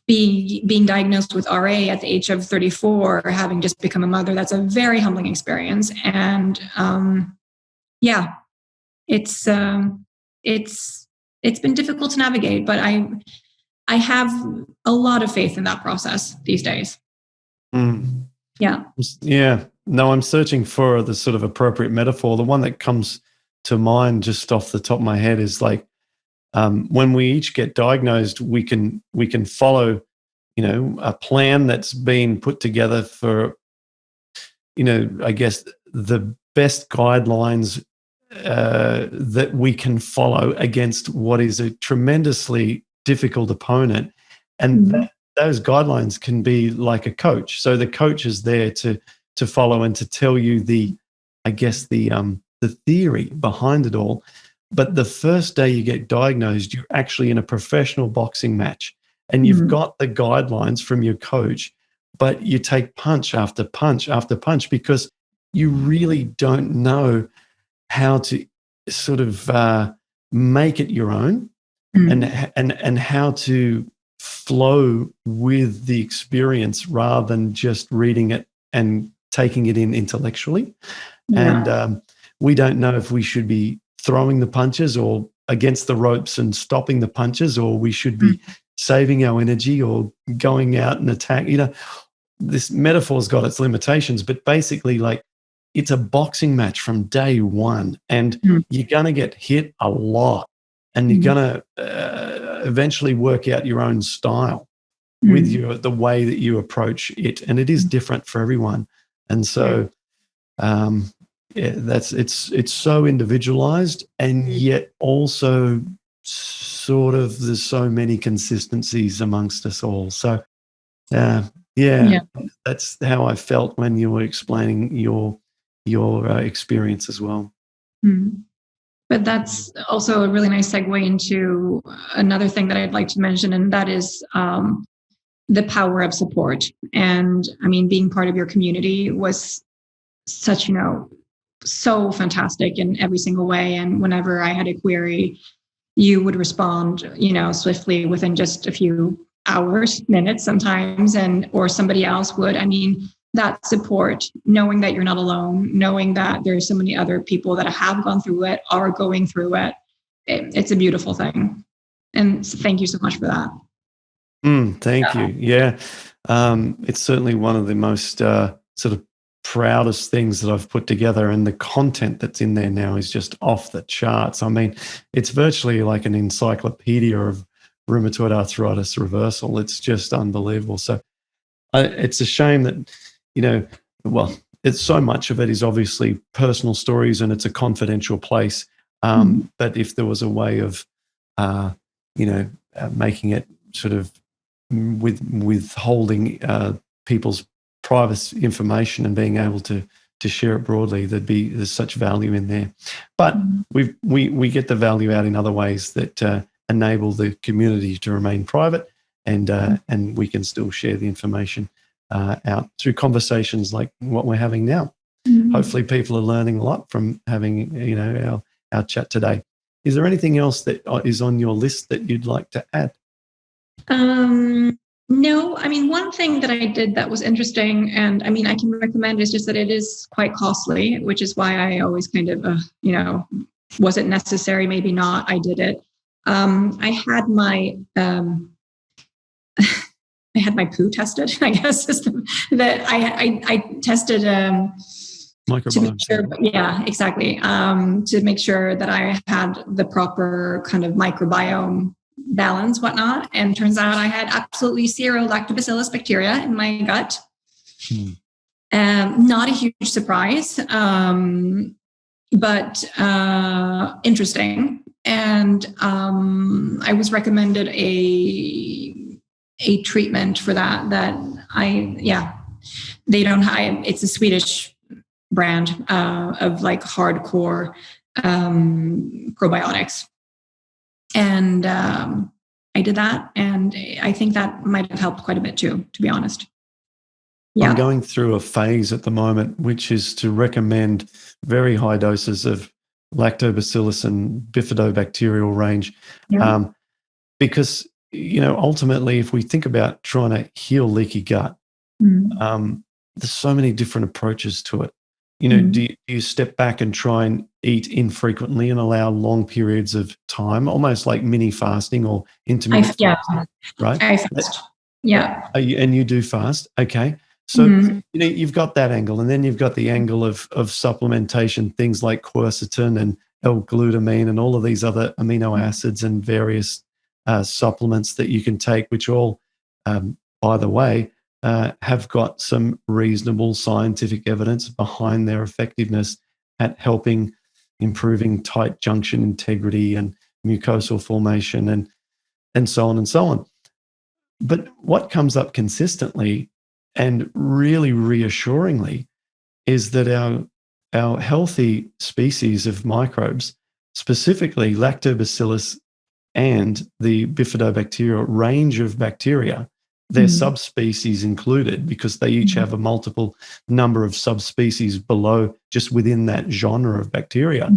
being diagnosed with RA at the age of 34, having just become a mother, that's a very humbling experience. And it's been difficult to navigate, but I have a lot of faith in that process these days. Yeah. No, I'm searching for the sort of appropriate metaphor. The one that comes to mind just off the top of my head is like, when we each get diagnosed, we can follow, a plan that's been put together for, I guess the best guidelines that we can follow against what is a tremendously difficult opponent. And those guidelines can be like a coach. So the coach is there to follow and to tell you the theory behind it all. But the first day you get diagnosed, you're actually in a professional boxing match and you've got the guidelines from your coach, but you take punch after punch after punch because you really don't know how to sort of make it your own and how to flow with the experience rather than just reading it and taking it in intellectually. And we don't know if we should be throwing the punches or against the ropes and stopping the punches, or we should be saving our energy or going out and attack. This metaphor's got its limitations, but basically like it's a boxing match from day one, and you're going to get hit a lot, and you're going to eventually work out your own style with the way that you approach it. And it is different for everyone. And so, it's so individualized, and yet also sort of there's so many consistencies amongst us all. So, that's how I felt when you were explaining your experience as well. But that's also a really nice segue into another thing that I'd like to mention, and that is the power of support. And I mean, being part of your community was such, so fantastic in every single way. And whenever I had a query, you would respond, swiftly within just a few hours, minutes sometimes, or somebody else would. I mean, that support, knowing that you're not alone, knowing that there's so many other people that have gone through it, are going through it, it's a beautiful thing. And thank you so much for that. Thank you. Yeah. It's certainly one of the most sort of proudest things that I've put together, and the content that's in there now is just off the charts. I mean, it's virtually like an encyclopedia of rheumatoid arthritis reversal. It's just unbelievable. So it's a shame that, it's so much of it is obviously personal stories and it's a confidential place. But if there was a way of, making it sort of withholding people's private information and being able to share it broadly, there's such value in there. But we get the value out in other ways that enable the community to remain private, and we can still share the information out through conversations like what we're having now. Hopefully people are learning a lot from having our chat today. Is there anything else that is on your list that you'd like to add? No, I mean, one thing that I did that was interesting, and I mean, I can recommend, is just that it is quite costly, which is why I always kind of, was it necessary? Maybe not. I did it. I had my I had my poo tested. I guess is that I tested to make Microbiome sure. sample. Yeah, exactly. To make sure that I had the proper kind of microbiome balance, whatnot. And turns out I had absolutely zero lactobacillus bacteria in my gut. Not a huge surprise, but interesting. And I was recommended a treatment for that they don't have. It's a Swedish brand of like hardcore probiotics. And I did that, and I think that might have helped quite a bit too, to be honest. Yeah. I'm going through a phase at the moment, which is to recommend very high doses of lactobacillus and bifidobacterial range. Yeah. Because, ultimately, if we think about trying to heal leaky gut, there's so many different approaches to it. Do you step back and try and eat infrequently and allow long periods of time, almost like mini fasting or intermittent fasting, right? I fast. Yeah. And you do fast. Okay. So, you've got that angle, and then you've got the angle of supplementation, things like quercetin and L-glutamine and all of these other amino acids and various supplements that you can take, which all, by the way, have got some reasonable scientific evidence behind their effectiveness at helping improving tight junction integrity and mucosal formation and so on and so on. But what comes up consistently and really reassuringly is that our healthy species of microbes, specifically lactobacillus and the bifidobacterial range of bacteria, their subspecies included, because they each have a multiple number of subspecies below, just within that genre of bacteria.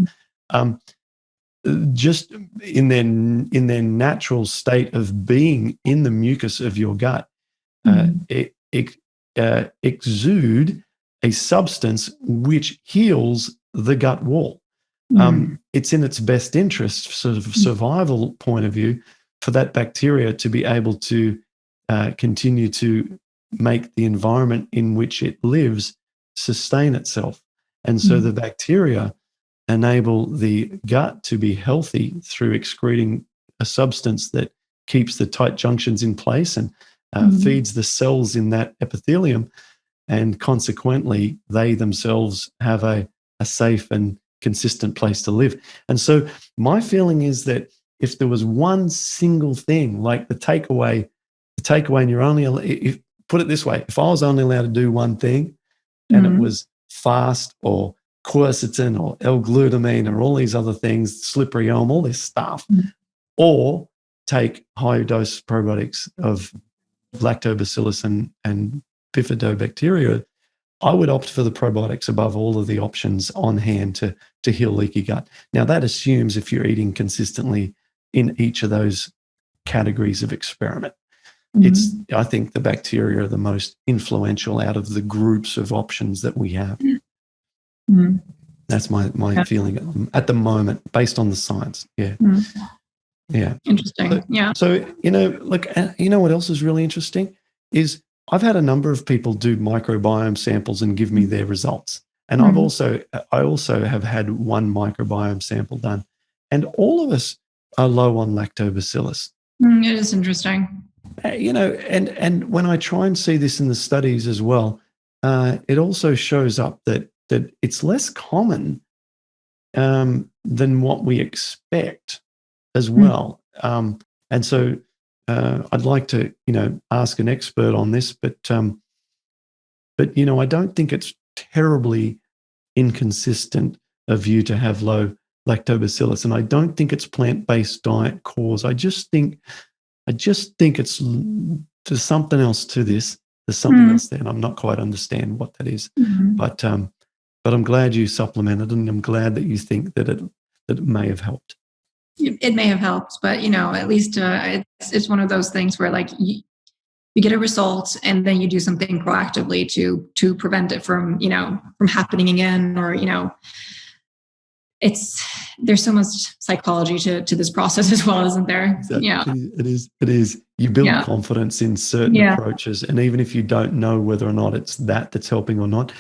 Just in their natural state of being in the mucus of your gut, exude a substance which heals the gut wall. It's in its best interest, sort of survival point of view, for that bacteria to be able to continue to make the environment in which it lives sustain itself. And so the bacteria enable the gut to be healthy through excreting a substance that keeps the tight junctions in place and feeds the cells in that epithelium. And consequently, they themselves have a safe and consistent place to live. And so my feeling is that if there was one single thing, like the takeaway, and you're only, put it this way, if I was only allowed to do one thing and it was fast or quercetin or L-glutamine or all these other things, slippery elm, all this stuff, or take high dose probiotics of lactobacillus and bifidobacteria, I would opt for the probiotics above all of the options on hand to heal leaky gut. Now, that assumes if you're eating consistently in each of those categories of experiment. I think the bacteria are the most influential out of the groups of options that we have. That's my feeling at the moment, based on the science. Yeah. Yeah. Interesting. So, look, what else is really interesting is I've had a number of people do microbiome samples and give me their results. And I also have had one microbiome sample done, and all of us are low on lactobacillus. It is interesting. And when I try and see this in the studies as well, it also shows up that it's less common than what we expect as well. And so I'd like to, ask an expert on this, but I don't think it's terribly inconsistent of you to have low lactobacillus, and I don't think it's plant-based diet cause. I just think it's there's something else to this. There's something else there, and I'm not quite understand what that is. But I'm glad you supplemented, and I'm glad that you think that it may have helped. It may have helped, but at least it's one of those things where, like, you get a result and then you do something proactively to prevent it from, from happening again, or, there's so much psychology to this process as well, isn't there? Exactly. Yeah. It is. You build confidence in certain approaches. And even if you don't know whether or not it's that's helping or not,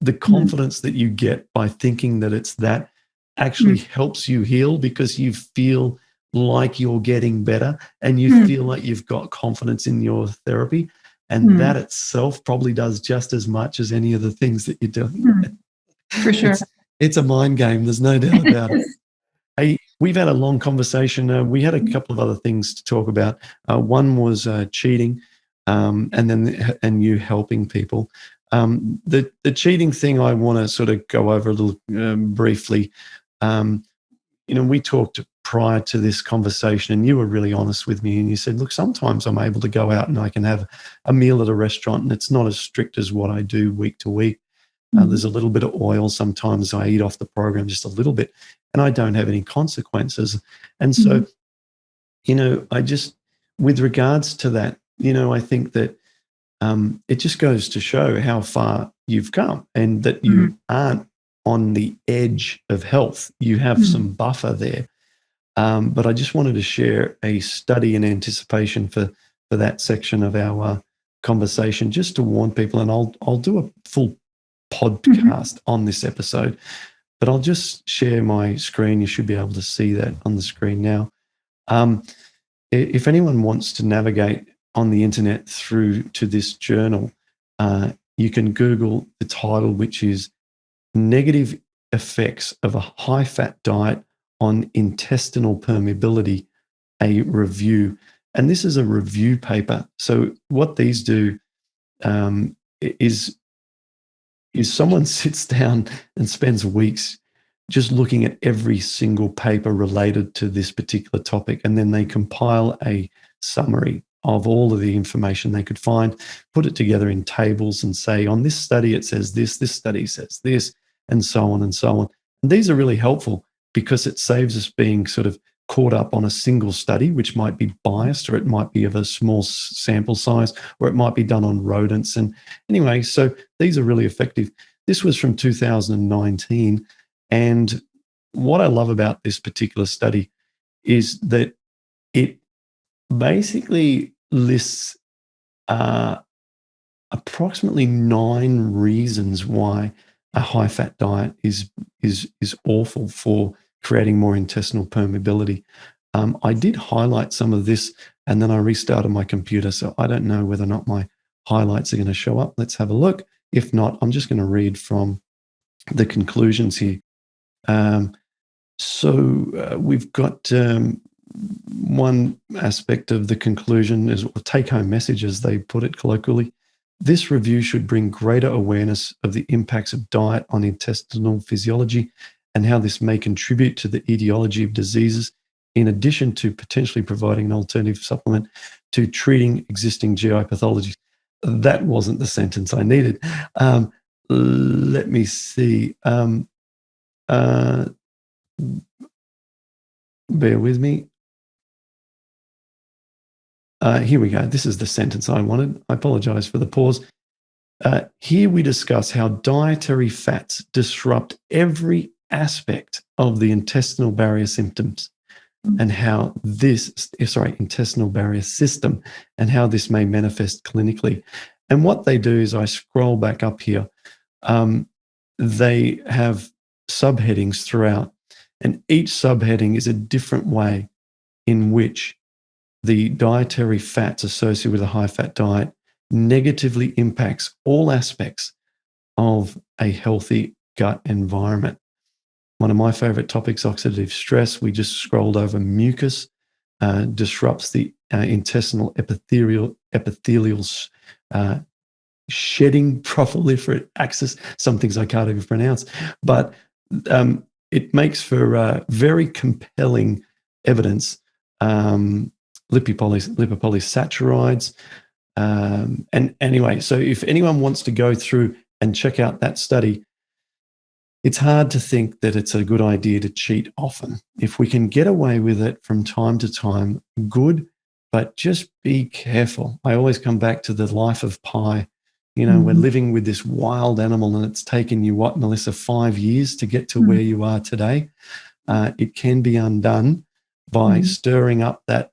the confidence that you get by thinking that it's that actually helps you heal, because you feel like you're getting better and you feel like you've got confidence in your therapy. And that itself probably does just as much as any of the things that you're doing. For sure. It's a mind game. There's no doubt about it. Hey, we've had a long conversation. We had a couple of other things to talk about. One was cheating, and you helping people. The cheating thing I want to sort of go over a little briefly. We talked prior to this conversation, and you were really honest with me, and you said, look, sometimes I'm able to go out and I can have a meal at a restaurant, and it's not as strict as what I do week to week. There's a little bit of oil. Sometimes I eat off the program just a little bit, and I don't have any consequences. And so, I just, with regards to that, I think that it just goes to show how far you've come, and that you aren't on the edge of health. You have some buffer there. But I just wanted to share a study in anticipation for that section of our conversation, just to warn people, and I'll do a full podcast on this episode, but I'll just share my screen. You should be able to see that on the screen now. If anyone wants to navigate on the internet through to this journal, you can Google the title, which is Negative Effects of a High-Fat Diet on Intestinal Permeability, a Review. And this is a review paper. So what these do is someone sits down and spends weeks just looking at every single paper related to this particular topic, and then they compile a summary of all of the information they could find, put it together in tables, and say, on this study it says this study says this, and so on and so on. And these are really helpful because it saves us being sort of caught up on a single study, which might be biased, or it might be of a small sample size, or it might be done on rodents. And anyway, so these are really effective. This was from 2019. And what I love about this particular study is that it basically lists approximately 9 reasons why a high-fat diet is awful for creating more intestinal permeability. I did highlight some of this, and then I restarted my computer, so I don't know whether or not my highlights are going to show up. Let's have a look. If not, I'm just going to read from the conclusions here. We've got one aspect of the conclusion is a take-home message, as they put it colloquially. This review should bring greater awareness of the impacts of diet on intestinal physiology and how this may contribute to the etiology of diseases, in addition to potentially providing an alternative supplement to treating existing GI pathologies. That wasn't the sentence I needed. Let me see. Bear with me. Here we go. This is the sentence I wanted. I apologize for the pause. Here we discuss how dietary fats disrupt every aspect of the intestinal barrier symptoms and how intestinal barrier system, and how this may manifest clinically. And what they do is, I scroll back up here. They have subheadings throughout, and each subheading is a different way in which the dietary fats associated with a high-fat diet negatively impacts all aspects of a healthy gut environment. One of my favorite topics, oxidative stress. We just scrolled over. Mucus disrupts the intestinal epithelial shedding proliferate axis. Some things I can't even pronounce, but it makes for very compelling evidence. Lipopolysaccharides. And anyway, so if anyone wants to go through and check out that study, it's hard to think that it's a good idea to cheat often. If we can get away with it from time to time, good. but just be careful. I always come back to the life of Pi. We're living with this wild animal, and it's taken you, what, Melissa, 5 years to get to where you are today. It can be undone by stirring up that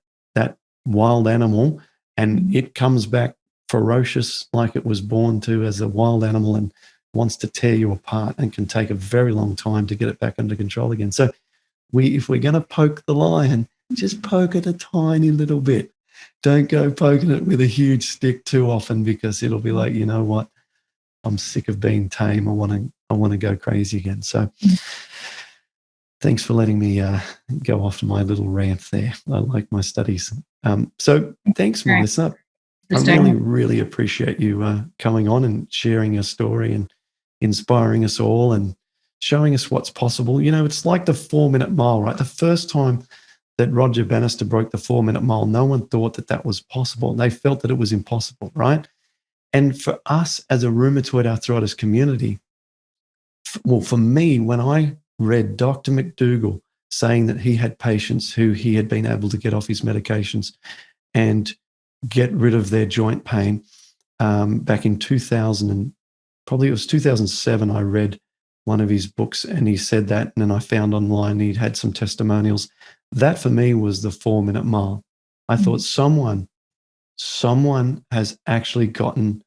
wild animal, and it comes back ferocious like it was born to as a wild animal and wants to tear you apart, and can take a very long time to get it back under control again. So if we're going to poke the lion, just poke it a tiny little bit. Don't go poking it with a huge stick too often, because it'll be like, you know what, I'm sick of being tame. I want to go crazy again. So thanks for letting me go off my little rant there. I like my studies. So thanks, Melissa. I really, really appreciate you coming on and sharing your story and inspiring us all and showing us what's possible. It's like the 4-minute mile, right? The first time that Roger Bannister broke the 4-minute mile, no one thought that was possible. They felt that it was impossible, right? And for us as a rheumatoid arthritis community, well, for me, when I read Dr. McDougall saying that he had patients who he had been able to get off his medications and get rid of their joint pain back in 2000, and probably it was 2007, I read one of his books, and he said that, and then I found online he'd had some testimonials. That for me was the 4-minute mile. I thought someone has actually gotten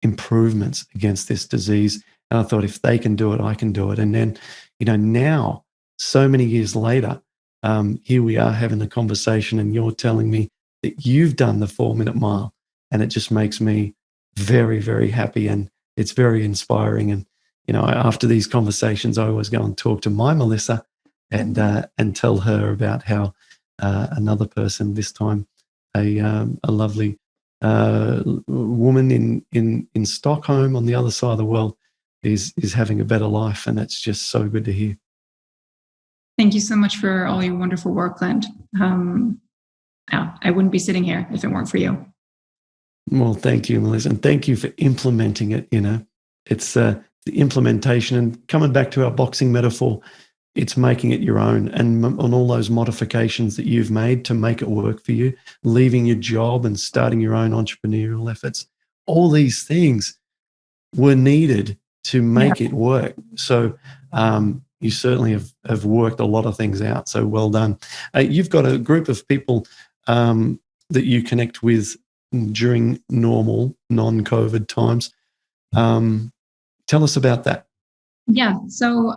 improvements against this disease. And I thought, if they can do it, I can do it. And then, now, so many years later, here we are having a conversation, and you're telling me that you've done the 4-minute mile. And it just makes me very, very happy. And it's very inspiring. And, after these conversations, I always go and talk to my Melissa and tell her about how another person, this time a lovely woman in Stockholm on the other side of the world, is having a better life. And it's just so good to hear. Thank you so much for all your wonderful work, Clint. I wouldn't be sitting here if it weren't for you. Well, thank you, Melissa, and thank you for implementing it. It's the implementation, and coming back to our boxing metaphor, it's making it your own, and on all those modifications that you've made to make it work for you, leaving your job and starting your own entrepreneurial efforts. All these things were needed to make it work. So you certainly have worked a lot of things out. So well done. You've got a group of people that you connect with during normal, non-COVID times. Tell us about that. Yeah. So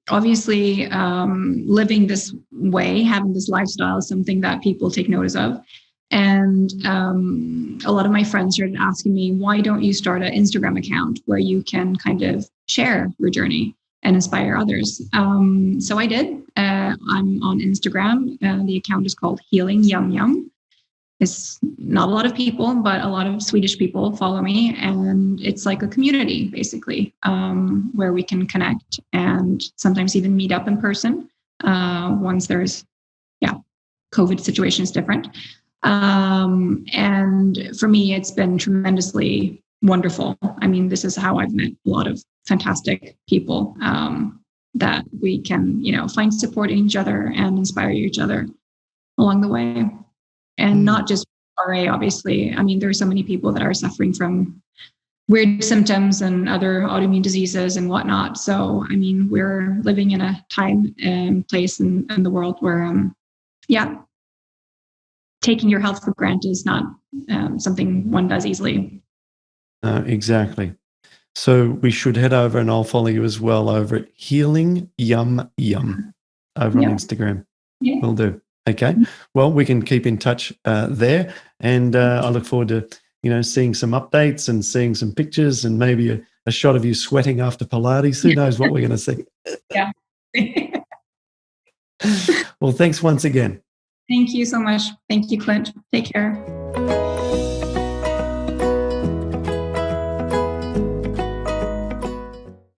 obviously, living this way, having this lifestyle is something that people take notice of. And a lot of my friends started asking me, why don't you start an Instagram account where you can kind of share your journey and inspire others? So I did. I'm on Instagram. The account is called Healing Yum Yum. It's not a lot of people, but a lot of Swedish people follow me. And it's like a community, basically, where we can connect and sometimes even meet up in person once there's, COVID situation is different. And for me, it's been tremendously wonderful. I mean, this is how I've met a lot of fantastic people that we can, find support in each other and inspire each other along the way. And not just RA, obviously. I mean, there are so many people that are suffering from weird symptoms and other autoimmune diseases and whatnot. So, I mean, we're living in a time and place in the world where, taking your health for granted is not something one does easily. Exactly. So we should head over, and I'll follow you as well over at Healing Yum Yum over on Instagram. Yeah. Will do. Okay. Well, we can keep in touch there, and I look forward to seeing some updates and seeing some pictures, and maybe a shot of you sweating after Pilates. Who knows what we're going to see? Yeah. Well, thanks once again. Thank you so much. Thank you, Clint. Take care.